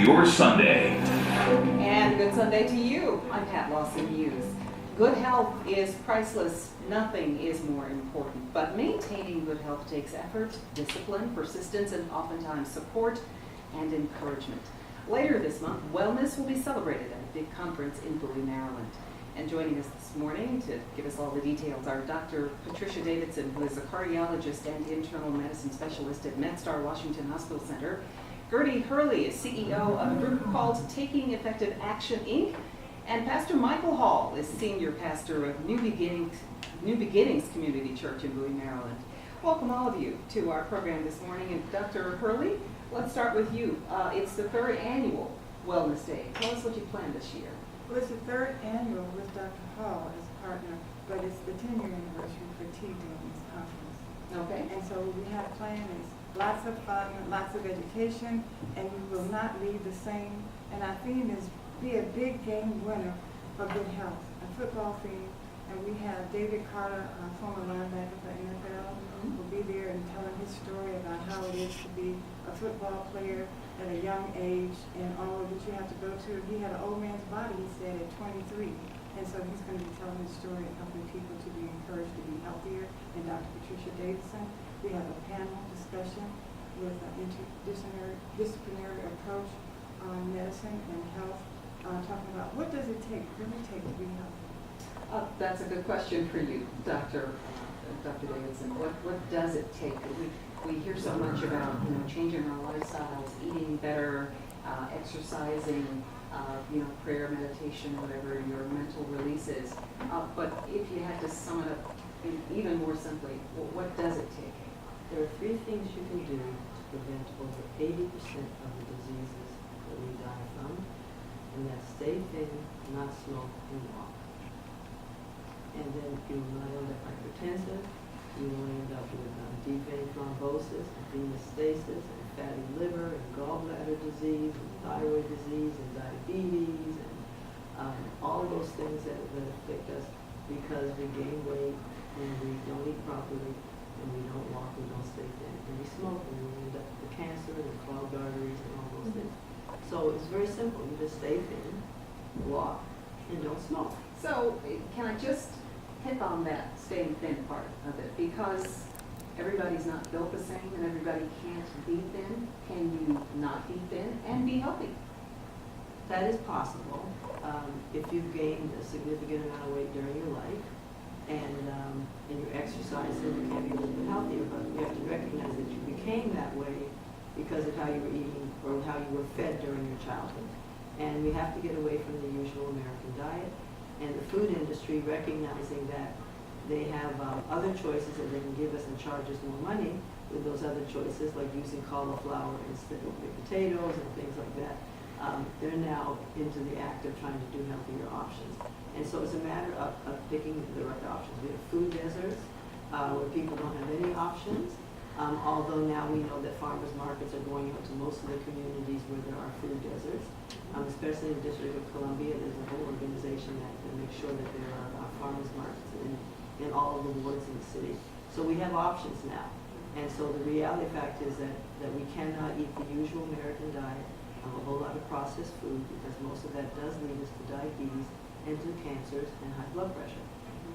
Your Sunday. And good Sunday to you. I'm Pat Lawson-Hughes. Good health is priceless. Nothing is more important. But maintaining good health takes effort, discipline, persistence, and oftentimes support and encouragement. Later this month, wellness will be celebrated at a big conference in Bowie, Maryland. And joining us this morning to give us all the details are Dr. Patricia Davidson, who is a cardiologist and internal medicine specialist at MedStar Washington Hospital Center. Gertie Hurley is CEO of a group called Taking Effective Action, Inc. And Pastor Michael Hall is senior pastor of New Beginnings Community Church in Bowie, Maryland. Welcome all of you to our program this morning. And Dr. Hurley, let's start with you. It's the third annual Wellness Day. Tell us what you planned this year. Well, it's the third annual with Dr. Hall as a partner, but it's the 10-year anniversary for T-Days Conference. Okay. And so we have planned is lots of fun, lots of education, and we will not leave the same. And our theme is be a big game winner for good health, a football theme. And we have David Carter, former linebacker for NFL, will be there and telling his story about how it is to be a football player at a young age and all that you have to go to. He had an old man's body, he said, at 23. And so he's going to be telling his story and helping people to be encouraged to be healthier. And Dr. Patricia Davidson, we have a panel discussion with an interdisciplinary approach on medicine and health, talking about what does it really take to be healthy. That's a good question for you, Dr. Davidson. What does it take? We hear so much about changing our lifestyles, eating better, exercising, prayer, meditation, whatever your mental release is. But if you had to sum it up even more simply, what does it take? There are three things you can do to prevent over 80% of the diseases that we die from, and that's stay thin, not smoke, and walk. And then you will not end up hypertensive, you will end up with deep vein thrombosis, and venous stasis, and fatty liver, and gallbladder disease, and thyroid disease, and diabetes, and all those things that afflict us because we gain weight, and we don't eat properly, and we don't walk, we don't stay thin, and we smoke, and we end up with cancer, and clogged arteries, and all those things. So it's very simple. You just stay thin, walk, and don't smoke. So can I just hit on that staying thin part of it? Because everybody's not built the same and everybody can't be thin. Can you not be thin and be healthy? That is possible if you've gained a significant amount of weight during your life and you're exercising, you can be a little bit healthier, but you have to recognize that you became that way because of how you were eating or how you were fed during your childhood. And we have to get away from the usual American diet. And the food industry, recognizing that they have other choices that they can give us and charge us more money with those other choices, like using cauliflower instead of baked potatoes and things like that, they're now into the act of trying to do healthier options. And so it's a matter of picking the right options. We have food deserts where people don't have any options, although now we know that farmers markets are going out to most of the communities where there are food deserts. Especially in the District of Columbia, there's a whole organization that makes sure that there are farmers markets in all of the wards in the city. So we have options now. And so the reality fact is that we cannot eat the usual American diet of a whole lot of processed food because most of that does lead us to diabetes and to cancers and high blood pressure.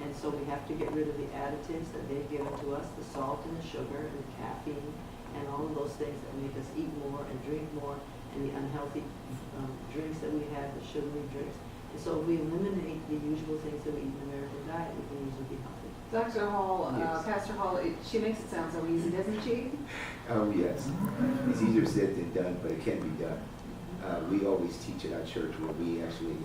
And so we have to get rid of the additives that they've given to us, the salt and the sugar and the caffeine and all of those things that make us eat more and drink more, and the unhealthy drinks that we have, the sugary drinks. And so if we eliminate the usual things that we eat in the American diet, we can usually be healthy. Dr. Hall, Yes. Pastor Hall, she makes it sound so easy, doesn't she? Oh, yes. It's easier said than done, but it can be done. We always teach at our church where we actually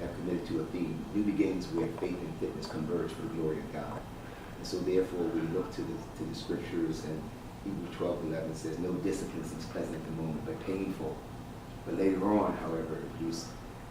have committed to a theme, New Beginnings, where faith and fitness converge for the glory of God. And so therefore we look to the scriptures, and Hebrews 12:11 says, no discipline seems pleasant at the moment, but painful. But later on, however, it produces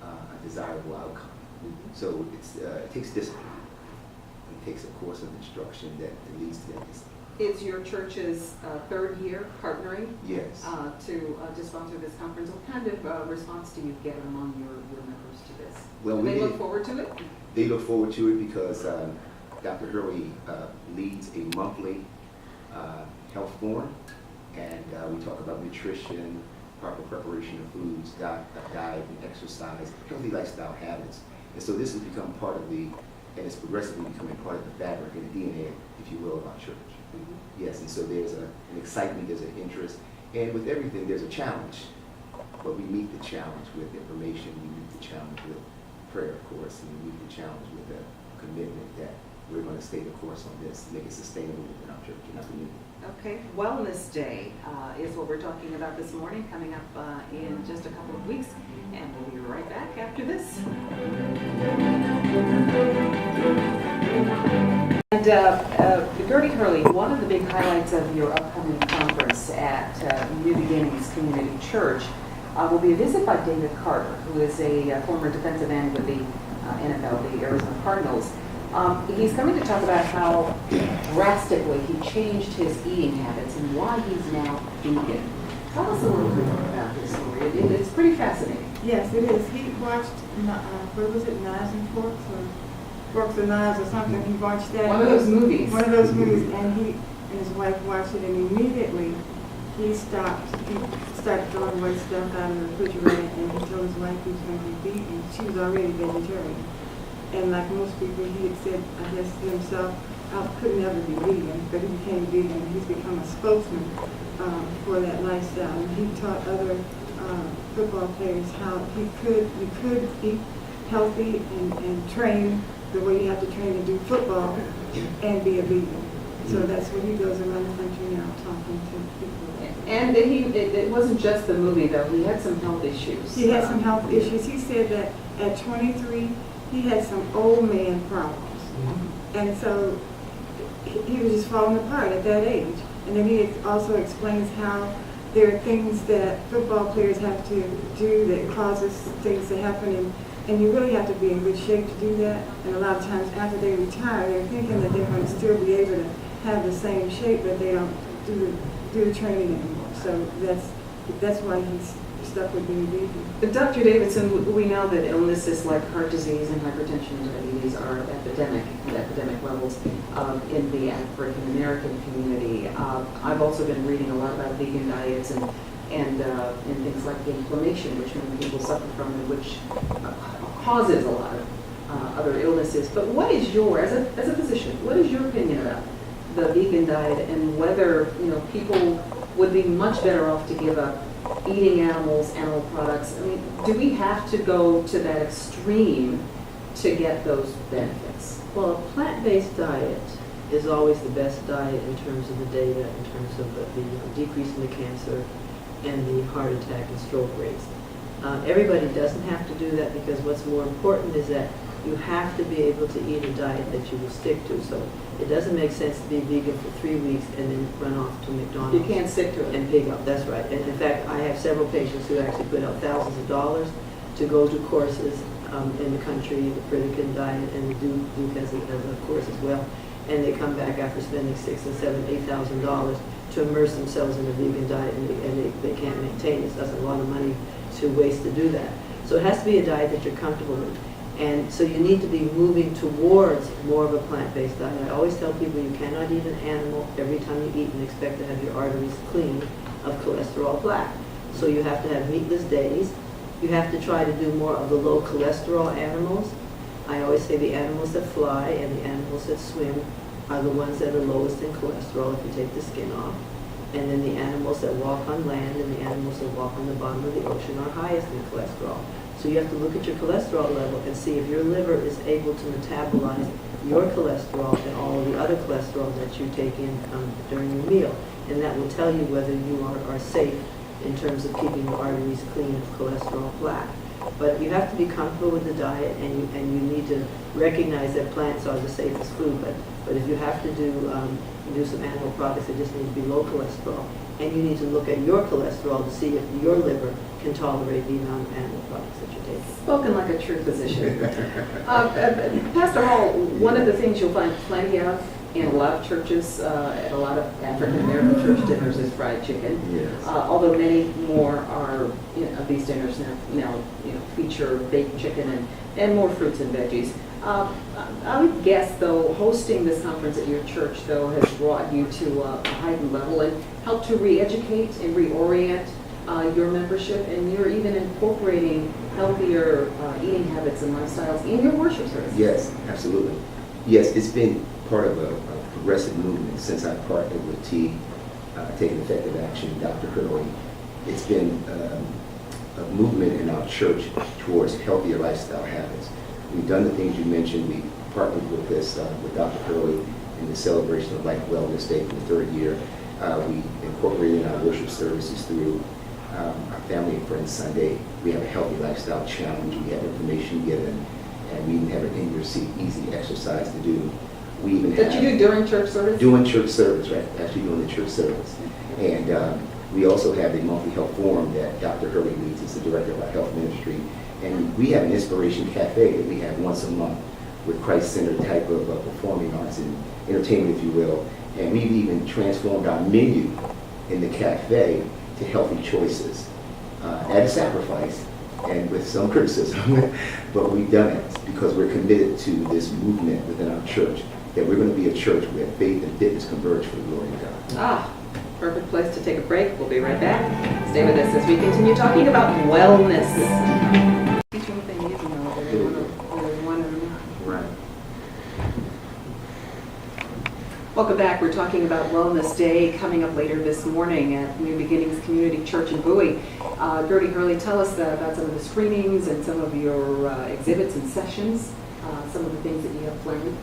a desirable outcome. So it takes discipline. It takes a course of instruction that leads to that discipline. It's your church's third year partnering Yes. to sponsor this conference. What kind of response do you get among your members to this? Well, do they look forward to it? They look forward to it because Dr. Hurley leads a monthly health forum, and we talk about nutrition, proper preparation of foods, diet and exercise, healthy lifestyle habits. And so this has become part of and it's progressively becoming part of the fabric and the DNA, if you will, of our church. Mm-hmm. Yes, and so there's an excitement, there's an interest, and with everything, there's a challenge. But we meet the challenge with information, we meet the challenge with prayer, of course, and we meet the challenge with a commitment that we're going to stay the course on this, make it sustainable in our church and our community. Okay, Wellness Day is what we're talking about this morning, coming up in just a couple of weeks, and we'll be right back after this. And Gertie Hurley, one of the big highlights of your upcoming conference at New Beginnings Community Church will be a visit by David Carter, who is a former defensive end with the NFL, the Arizona Cardinals. He's coming to talk about how drastically he changed his eating habits and why he's now vegan. Tell us a little bit more about this story. It's pretty fascinating. Yes, it is. He watched, what was it, Knives and Forks, or Forks and Knives or something. He watched that. One of those movies. One of those movies, and he and his wife watched it, and immediately he stopped. He started throwing away stuff out of the refrigerator, and he told his wife he was going to be vegan. She was already vegetarian. And like most people, he had said, I guess to himself, I could never be vegan, but he became vegan, and he's become a spokesman for that lifestyle. And he taught other football players how you could eat healthy and train the way you have to train to do football and be a vegan. So that's what he goes around the country now talking to people. And it wasn't just the movie, though. He had some health issues. He had some health issues. He said that at 23, he had some old man problems. And so he was just falling apart at that age. And then he also explains how there are things that football players have to do that causes things to happen, and you really have to be in good shape to do that. And a lot of times after they retire, they're thinking that they're going to still be able to have the same shape, but they don't do the training anymore. So that's why he's stuck with being vegan. But Dr. Davidson, we know that illnesses like heart disease and hypertension and diabetes are epidemic levels in the African American community. I've also been reading a lot about vegan diets and things like inflammation, which many people suffer from, and which causes a lot of other illnesses. But what is as a physician, what is your opinion about the vegan diet and whether people would be much better off to give up eating animal products? I mean, do we have to go to that extreme to get those benefits? Well, a plant-based diet is always the best diet in terms of the data, in terms of the decrease in the cancer and the heart attack and stroke rates. Everybody doesn't have to do that, because what's more important is that you have to be able to eat a diet that you will stick to. So it doesn't make sense to be vegan for 3 weeks and then run off to McDonald's. You can't stick to it. And pick up, that's right. And in fact, I have several patients who actually put out thousands of dollars to go to courses in the country, the Pritikin diet and the Duke as a course as well. And they come back after spending $6,000 and $7,000, $8,000 to immerse themselves in a vegan diet, and they can't maintain it. So that's a lot of money to waste to do that. So it has to be a diet that you're comfortable with. And so you need to be moving towards more of a plant-based diet. I always tell people you cannot eat an animal every time you eat and expect to have your arteries clean of cholesterol plaque. So you have to have meatless days. You have to try to do more of the low cholesterol animals. I always say the animals that fly and the animals that swim are the ones that are lowest in cholesterol if you take the skin off. And then the animals that walk on land and the animals that walk on the bottom of the ocean are highest in cholesterol. So you have to look at your cholesterol level and see if your liver is able to metabolize your cholesterol and all of the other cholesterol that you take in during your meal. And that will tell you whether you are safe in terms of keeping your arteries clean of cholesterol plaque. But you have to be comfortable with the diet, and you need to recognize that plants are the safest food. But if you have to do some animal products, it just needs to be low cholesterol. And you need to look at your cholesterol to see if your liver can tolerate the amount of animal products that you're taking. Spoken like a true physician. Pastor Hall, one of the things you'll find plenty of in a lot of churches, at a lot of African American church dinners, is fried chicken. Yes. Although many more are of these dinners now feature baked chicken and more fruits and veggies. I would guess, though, hosting this conference at your church, though, has brought you to a heightened level and helped to re-educate and reorient your membership, and you're even incorporating healthier eating habits and lifestyles in your worship services. Yes, absolutely. Yes, it's been part of a progressive movement since I partnered with T, Taking Effective Action, Dr. Hurley. It's been a movement in our church towards healthier lifestyle habits. We've done the things you mentioned. We partnered with this, with Dr. Hurley in the celebration of Life Wellness Day for the third year. We incorporated in our worship services through our Family and Friends Sunday. We have a healthy lifestyle challenge. We have information given, and we even have an in-your-seat easy exercise to do. We even That you do during church service? Doing church service, right? Actually doing the church service. And we also have the monthly health forum that Dr. Hurley leads as the director of our health ministry. And we have an inspiration cafe that we have once a month with Christ-centered type of performing arts and entertainment, if you will. And we've even transformed our menu in the cafe to healthy choices at a sacrifice and with some criticism. But we've done it because we're committed to this movement within our church, that we're going to be a church where faith and fitness converge for the glory of God. Ah, perfect place to take a break. We'll be right back. Stay with us as we continue talking about wellness. Teach them what they need to know, whether they want it or not. Right. Welcome back. We're talking about Wellness Day coming up later this morning at New Beginnings Community Church in Bowie. Gertie Hurley, tell us about some of the screenings and some of your exhibits and sessions, some of the things that you have planned.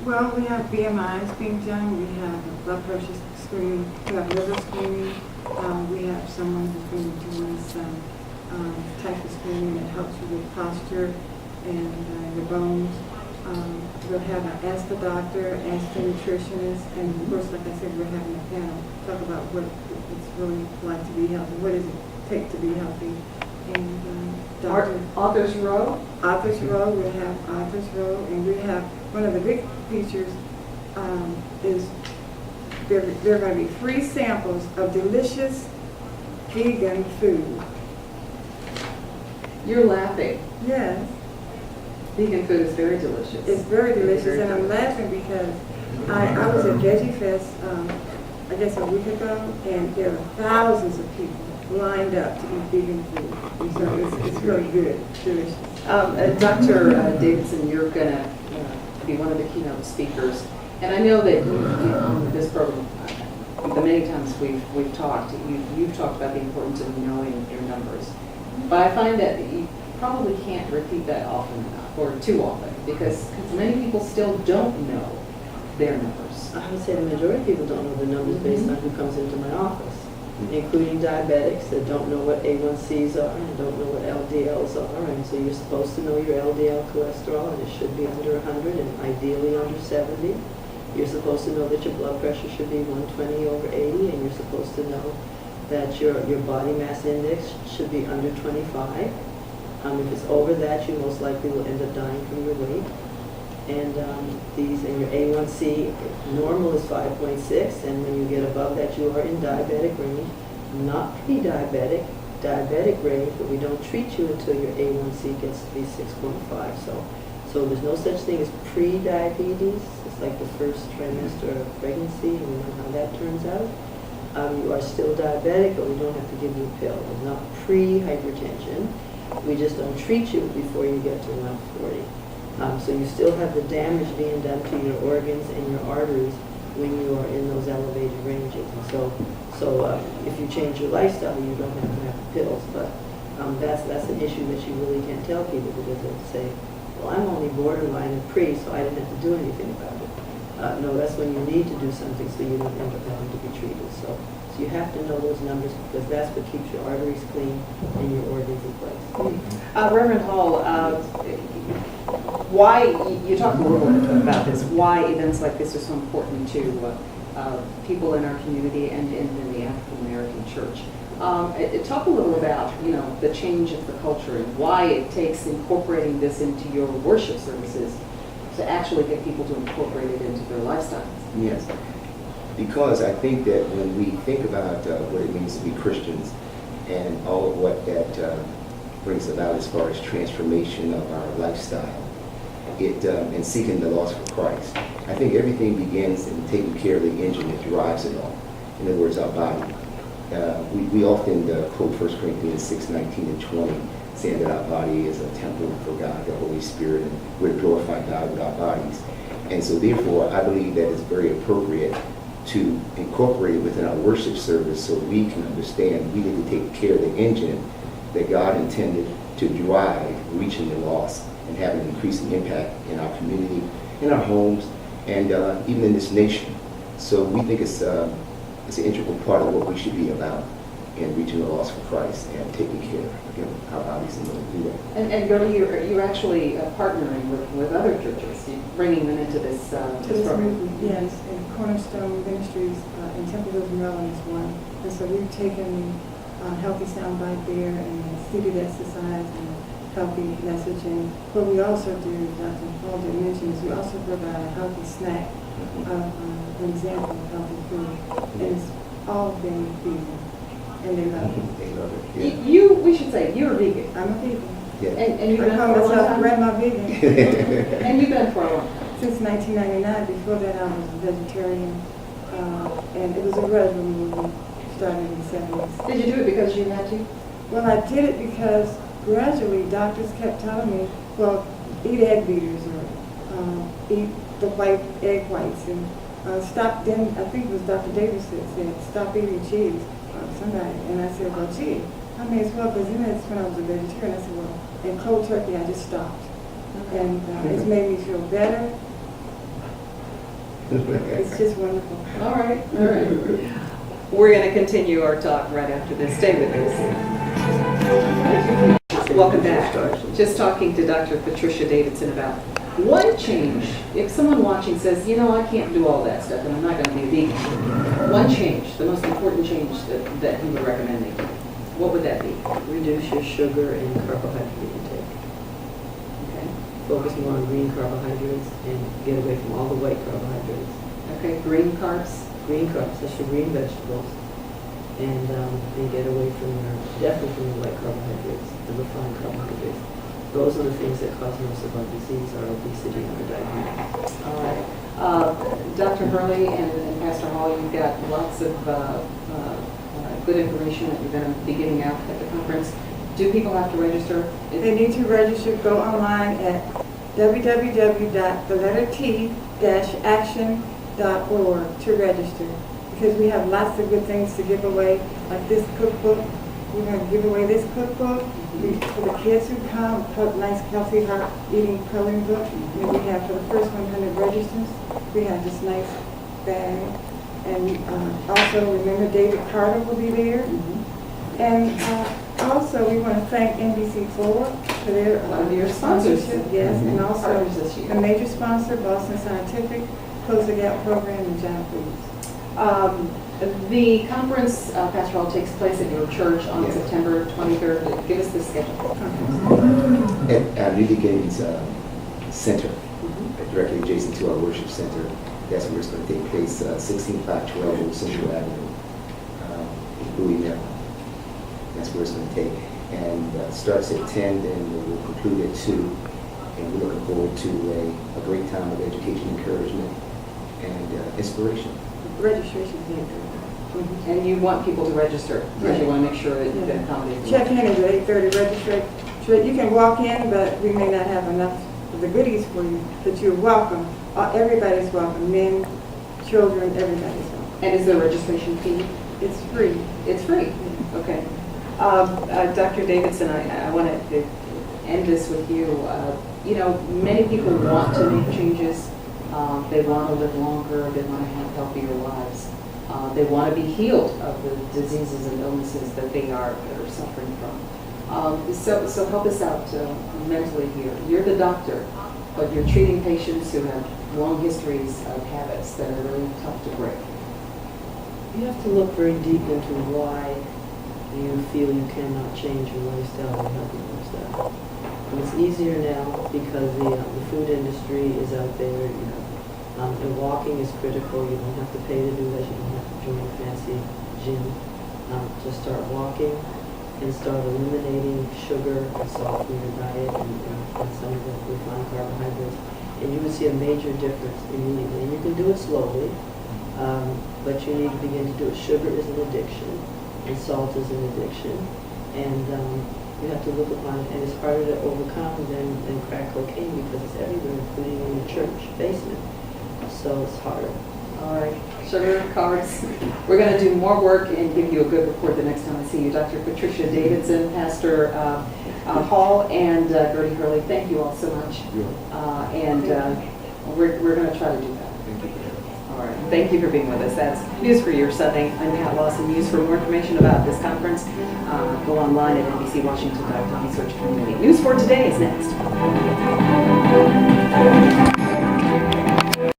Well, we have BMIs being done, we have a blood pressure screening, we have liver screening, we have someone who's going to be doing some type of screening that helps you with posture and your bones. We'll have an ask the doctor, ask the nutritionist, and of course, like I said, we're having a panel talk about what it's really like to be healthy, what does it take to be healthy. And Authors Row? Authors Row, we have Authors Row, and we have one of the big features is there are going to be free samples of delicious vegan food. You're laughing. Yes, Vegan food is very delicious. it's very delicious, and I'm laughing because I was at Veggie Fest, I guess a week ago, and there are thousands of people lined up to eat vegan food. And so it's really good, delicious. Dr. Davidson, you're going to be one of the keynote speakers. And I know that on this program, the many times we've talked, you've talked about the importance of knowing your numbers. But I find that you probably can't repeat that often enough, or too often, because many people still don't know their numbers. I would say the majority of people don't know the numbers based on who comes into my office, including diabetics that don't know what A1Cs are and don't know what LDLs are. And so you're supposed to know your LDL cholesterol, and it should be under 100 and ideally under 70. You're supposed to know that your blood pressure should be 120 over 80, and you're supposed to know that your body mass index should be under 25. If it's over that, you most likely will end up dying from your weight. And your A1C normal is 5.6, and when you get above that, you are in diabetic range, not pre-diabetic, diabetic range, but we don't treat you until your A1C gets to be 6.5. So there's no such thing as pre-diabetes. It's like the first trimester of pregnancy, and we know how that turns out. You are still diabetic, but we don't have to give you a pill. It's not pre-hypertension. We just don't treat you before you get to 140. So you still have the damage being done to your organs and your arteries when you are in those elevated ranges. And so if you change your lifestyle, you don't have to have the pills. But that's an issue that you really can't tell people, because they'll say, well, I'm only borderline and pre, so I didn't have to do anything about it. No, that's when you need to do something so you don't end up having to be treated. So you have to know those numbers, because that's what keeps your arteries clean and your organs in place. Reverend Hall, why, you talked a little bit about this, why events like this are so important to people in our community and in the African American church. Talk a little about, the change of the culture and why it takes incorporating this into your worship services to actually get people to incorporate it into their lifestyles. Yes. Because I think that when we think about what it means to be Christians and all of what that brings about as far as transformation of our lifestyle, and seeking the lost for Christ, I think everything begins in taking care of the engine that drives it all. In other words, our body. we often quote 1 Corinthians 6:19 and 20, saying that our body is a temple for God, the Holy Spirit, and we're to glorify God with our bodies. And so therefore, I believe that it's very appropriate to incorporate it within our worship service so we can understand we need to take care of the engine that God intended to drive reaching the lost and having an increasing impact in our community, in our homes, and even in this nation. So we think it's an integral part of what we should be about in reaching the lost for Christ and taking care of our bodies in order to do that. And Gertie, you're actually partnering with other churches, you're bringing them into this program. Yes, and Cornerstone Ministries in Temple Hills, Maryland is one. And so we've taken Healthy Soundbite there and seated exercise and healthy messaging. What we also do, Dr. Paul did mention, is we also provide a healthy snack of an example of healthy food. And it's all been vegan. And they love it. They love it. Yeah. We should say, you're a vegan. I'm a vegan. Yeah. And you've I been call for a long myself time? Grandma Vegan. And you've been for a long time? Since 1999. Before that, I was a vegetarian. And it was a gradual movement, started in the 70s. Did you do it because you had to? Well, I did it because gradually doctors kept telling me, well, eat egg beaters or eat the white egg whites and stop. Then I think it was Dr. Davis that said, stop eating cheese. Somebody, and I said, well, gee, I may as well, because then that's when I was a vegetarian. I said, well, in cold turkey, I just stopped. And it's made me feel better. It's just wonderful. All right. We're going to continue our talk right after this. Stay with us. Welcome back. Just talking to Dr. Patricia Davidson about one change. If someone watching says, you know, I can't do all that stuff and I'm not going to be a vegan, one change, the most important change that you would recommend they do, what would that be? Reduce your sugar and carbohydrate intake. Okay. Focus more on green carbohydrates and get away from all the white carbohydrates. Okay, green carbs. Green carbs, that's your green vegetables. And get away from definitely from the white carbohydrates, the refined carbohydrates. Those are the things that cause most of our disease, our obesity and our diabetes. All right. Dr. Hurley and Pastor Hall, you've got lots of good information that you're going to be giving out at the conference. Do people have to register? They need to register. Go online at www.t-action.org to register, because we have lots of good things to give away, like this cookbook. We're going to give away this cookbook for the kids who come, a nice healthy heart eating coloring book. And we have for the first 100 registers, we have this nice bag. And also remember David Carter will be there. And also we want to thank NBC4 for their One of your sponsors. sponsorship. Yes, and also Partners this year. a major sponsor, Boston Scientific, Close the Gap Program, and John Cleese. The conference, Pastor Hall, takes place at your church on Yes. September 23rd. Give us the schedule. At New Beginnings Center, directly adjacent to our worship center. That's where it's going to take place, 16512 Old Central Avenue, Louisville. That's where it's going to take. And starts at 10 and we'll conclude at 2. And we're looking forward to a great time of education, encouragement, and inspiration. Registration is here. And you want people to register, because you want to make sure that you Yeah. can accommodate them. Check in at 8:30, register. You can walk in, but we may not have enough of the goodies for you, but you're welcome. Everybody's welcome, men, children, everybody's welcome. And is there a registration fee? It's free. It's free? Okay. Dr. Davidson, I want to end this with you. You know, many people want to make changes. They want to live longer. They want to have healthier lives. They want to be healed of the diseases and illnesses that they are suffering from. So help us out mentally here. You're the doctor, but you're treating patients who have long histories of habits that are really tough to break. You have to look very deep into why you feel you cannot change your lifestyle and healthy lifestyle. And it's easier now because the food industry is out there, you know. And walking is critical. You don't have to pay to do that. You don't have to join a fancy gym. Just start walking and start eliminating sugar and salt from your diet and some of the refined carbohydrates. And you would see a major difference immediately. And you can do it slowly, but you need to begin to do it. Sugar is an addiction. and salt is an addiction. And you have to look upon it, and it's harder to overcome than crack cocaine because it's everywhere, including in the church basement. So it's harder. All right, sugar, cards. We're going to do more work and give you a good report the next time I see you. Dr. Patricia Davidson, Pastor Hall, and Gertie Hurley, thank you all so much. We're going to try to do that. Thank you. All right, thank you for being with us. That's News for Your Sunday. I'm Pat Lawson. News for more information about this conference, go online at NBCWashington.com. Search community. News for Today is next.